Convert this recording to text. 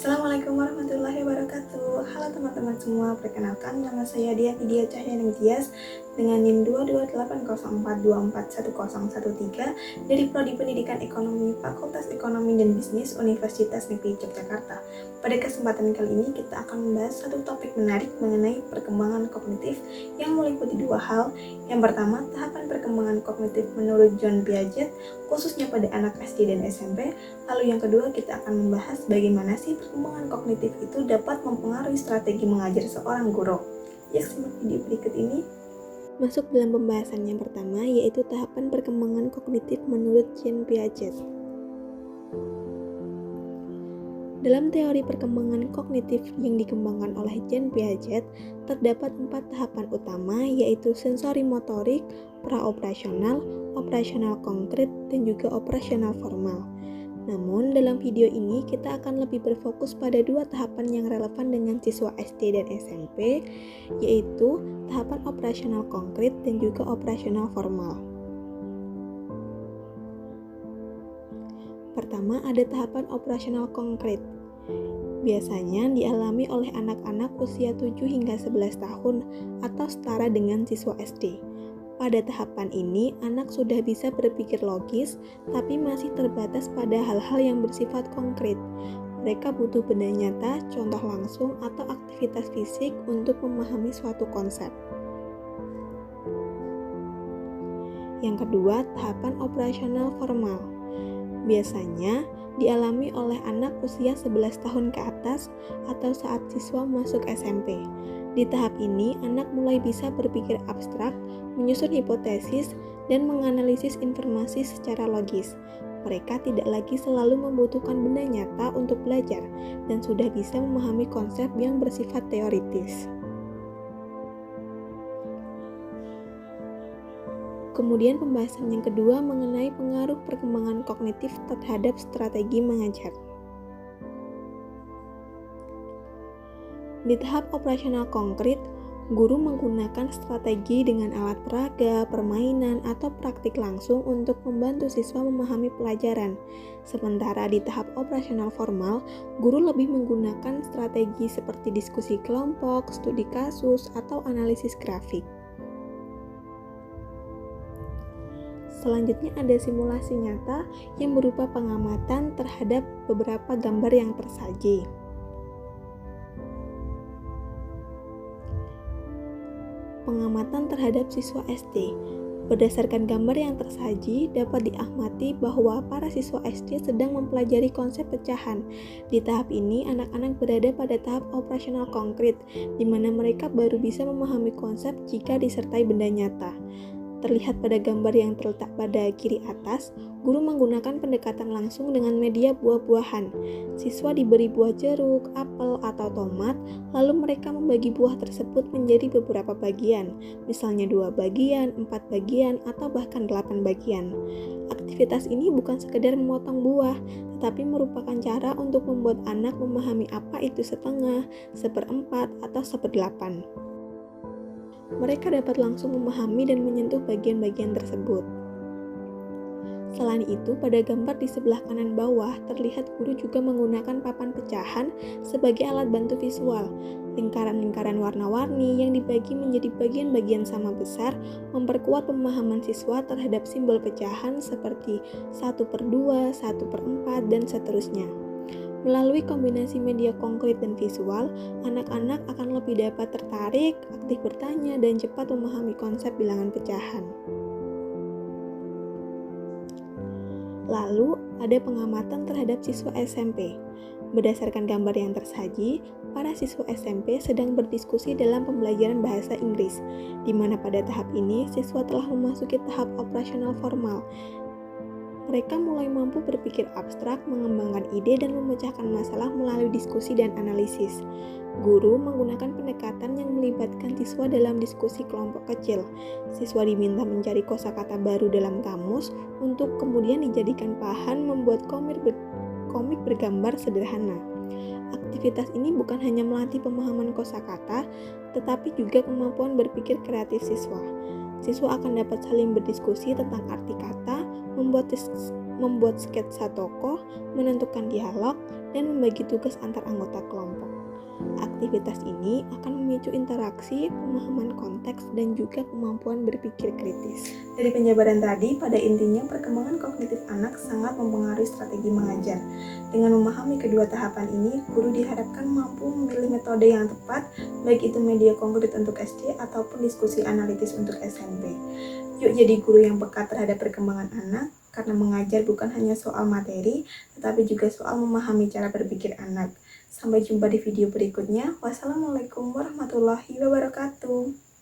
Assalamualaikum warahmatullahi wabarakatuh. Halo teman-teman semua, perkenalkan nama saya Dia Vidya Cahyani Tias dengan NIM 22804241013 dari Prodi Pendidikan Ekonomi Fakultas Ekonomi dan Bisnis Universitas Negeri Yogyakarta. Pada kesempatan kali ini kita akan membahas satu topik menarik mengenai perkembangan kognitif yang meliputi dua hal. Yang pertama, tahapan perkembangan kognitif menurut John Piaget, khususnya pada anak SD dan SMP. Lalu yang kedua, kita akan membahas bagaimana sih perkembangan kognitif itu dapat mempengaruhi strategi mengajar seorang guru. Yuk simak video berikut ini. Masuk dalam pembahasan yang pertama, yaitu tahapan perkembangan kognitif menurut John Piaget. Dalam teori perkembangan kognitif yang dikembangkan oleh John Piaget, terdapat 4 tahapan utama, yaitu sensori motorik, praoperasional, operasional konkret, dan juga operasional formal. Namun, dalam video ini kita akan lebih berfokus pada 2 tahapan yang relevan dengan siswa SD dan SMP, yaitu tahapan operasional konkret dan juga operasional formal. Pertama, ada tahapan operasional konkret. Biasanya dialami oleh anak-anak usia 7 hingga 11 tahun atau setara dengan siswa SD. Pada tahapan ini, anak sudah bisa berpikir logis, tapi masih terbatas pada hal-hal yang bersifat konkret. Mereka butuh benda nyata, contoh langsung, atau aktivitas fisik untuk memahami suatu konsep. Yang kedua, tahapan operasional formal. Biasanya dialami oleh anak usia 11 tahun ke atas atau saat siswa masuk SMP. Di tahap ini, anak mulai bisa berpikir abstrak, menyusun hipotesis, dan menganalisis informasi secara logis. Mereka tidak lagi selalu membutuhkan benda nyata untuk belajar dan sudah bisa memahami konsep yang bersifat teoritis. Kemudian pembahasan yang kedua mengenai pengaruh perkembangan kognitif terhadap strategi mengajar. Di tahap operasional konkret, guru menggunakan strategi dengan alat peraga, permainan, atau praktik langsung untuk membantu siswa memahami pelajaran. Sementara di tahap operasional formal, guru lebih menggunakan strategi seperti diskusi kelompok, studi kasus, atau analisis grafik. Selanjutnya ada simulasi nyata yang berupa pengamatan terhadap beberapa gambar yang tersaji. Pengamatan terhadap siswa SD. Berdasarkan gambar yang tersaji, dapat diamati bahwa para siswa SD sedang mempelajari konsep pecahan. Di tahap ini, anak-anak berada pada tahap operasional konkret, di mana mereka baru bisa memahami konsep jika disertai benda nyata. Terlihat pada gambar yang terletak pada kiri atas, guru menggunakan pendekatan langsung dengan media buah-buahan. Siswa diberi buah jeruk, apel, atau tomat, lalu mereka membagi buah tersebut menjadi beberapa bagian, misalnya 2 bagian, 4 bagian, atau bahkan 8 bagian. Aktivitas ini bukan sekedar memotong buah, tetapi merupakan cara untuk membuat anak memahami apa itu setengah, seperempat, atau seperdelapan. Mereka dapat langsung memahami dan menyentuh bagian-bagian tersebut. Selain itu, pada gambar di sebelah kanan bawah, terlihat guru juga menggunakan papan pecahan sebagai alat bantu visual. Lingkaran-lingkaran warna-warni yang dibagi menjadi bagian-bagian sama besar memperkuat pemahaman siswa terhadap simbol pecahan seperti 1/2, 1/4, dan seterusnya. Melalui kombinasi media konkret dan visual, anak-anak akan lebih dapat tertarik, aktif bertanya, dan cepat memahami konsep bilangan pecahan. Lalu, ada pengamatan terhadap siswa SMP. Berdasarkan gambar yang tersaji, para siswa SMP sedang berdiskusi dalam pembelajaran bahasa Inggris, di mana pada tahap ini siswa telah memasuki tahap operasional formal. Mereka mulai mampu berpikir abstrak, mengembangkan ide, dan memecahkan masalah melalui diskusi dan analisis. Guru menggunakan pendekatan yang melibatkan siswa dalam diskusi kelompok kecil. Siswa diminta mencari kosakata baru dalam kamus untuk kemudian dijadikan bahan membuat komik bergambar sederhana. Aktivitas ini bukan hanya melatih pemahaman kosakata, tetapi juga kemampuan berpikir kreatif siswa. Siswa akan dapat saling berdiskusi tentang arti kata, membuat membuat sketsa tokoh, menentukan dialog, dan membagi tugas antar anggota kelompok. Aktivitas ini akan memicu interaksi, pemahaman konteks, dan juga kemampuan berpikir kritis. Dari penjabaran tadi, pada intinya perkembangan kognitif anak sangat mempengaruhi strategi mengajar. Dengan memahami kedua tahapan ini, guru diharapkan mampu memilih metode yang tepat, baik itu media konkret untuk SD ataupun diskusi analitis untuk SMP. Yuk jadi guru yang peka terhadap perkembangan anak, karena mengajar bukan hanya soal materi, tetapi juga soal memahami cara berpikir anak. Sampai jumpa di video berikutnya. Wassalamualaikum warahmatullahi wabarakatuh.